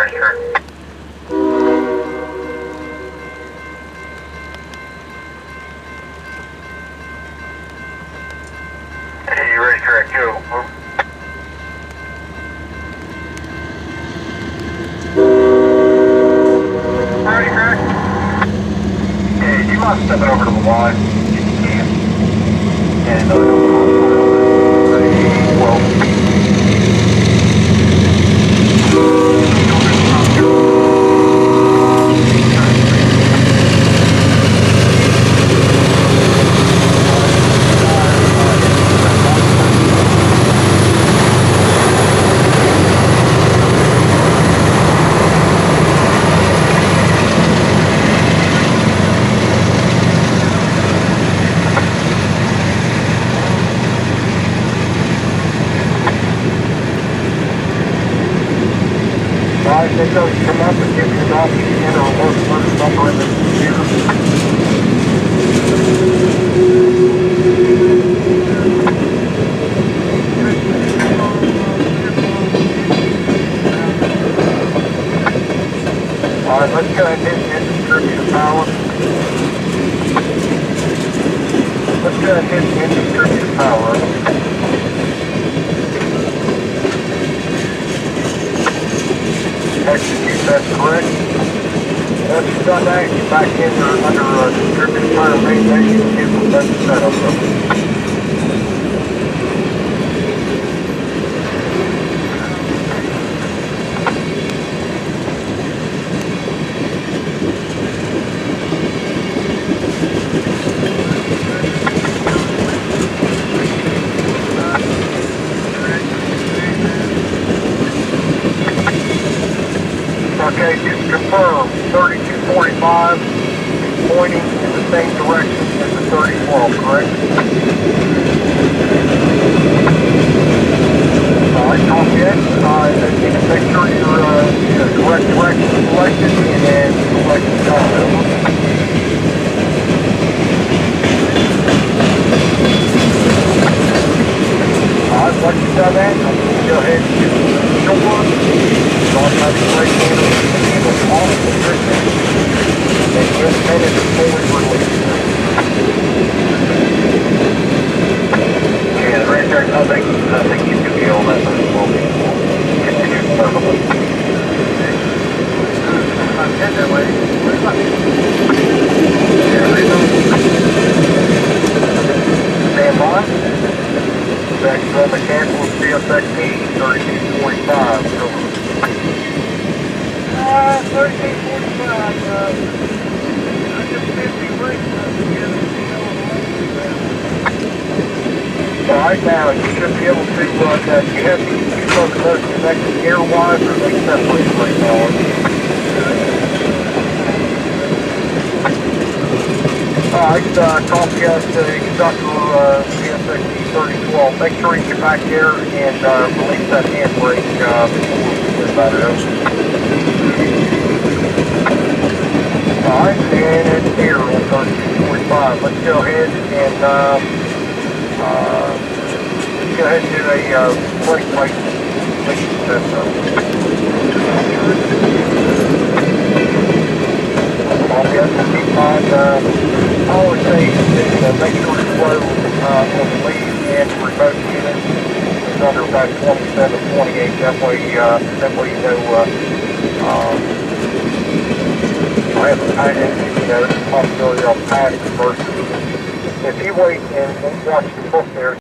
racetrack. Hey, racetrack, go. Ready, track? Yeah, you want to step it over to the line if you can. And another couple of ready, 12. Alright, they go come up and give you an option to enter a local number in the computer. Alright, let's go ahead and distribute power. Let's go ahead and distribute power. Execute, that's correct. Once you've done that, you're back in under distributed power maintain and get the best setup. Okay, just confirm, 3245 pointing in the same direction as the 3012, correct? Alright, copy it. You can make sure you're correct direction selected and select the time. Alright, once you've done that, I'm going to go ahead and get the shore. Automatic brake handle off the trigger and just head it forward release. Yeah, the racetrack, I think you can be on that first will be continued perfectly. I'm heading that way. Stand by. Back mechanical CSXT 3245. 1345, I just 50 brakes together. Alright, now you should be able to, you have to both of those connected gear-wise, or they separate right now. Alright, copy us to conductor CSXT 3012. Make sure you get back there and release that handbrake before we about it. Alright, and it's here on 3245. Let's go ahead and do a brake plate setup. Keep in mind, I always say that make sure the flow on the lead and remote unit is under about 27, 28. That way you know I have a patent, there's a possibility of patent versus if you wait and watch the book there.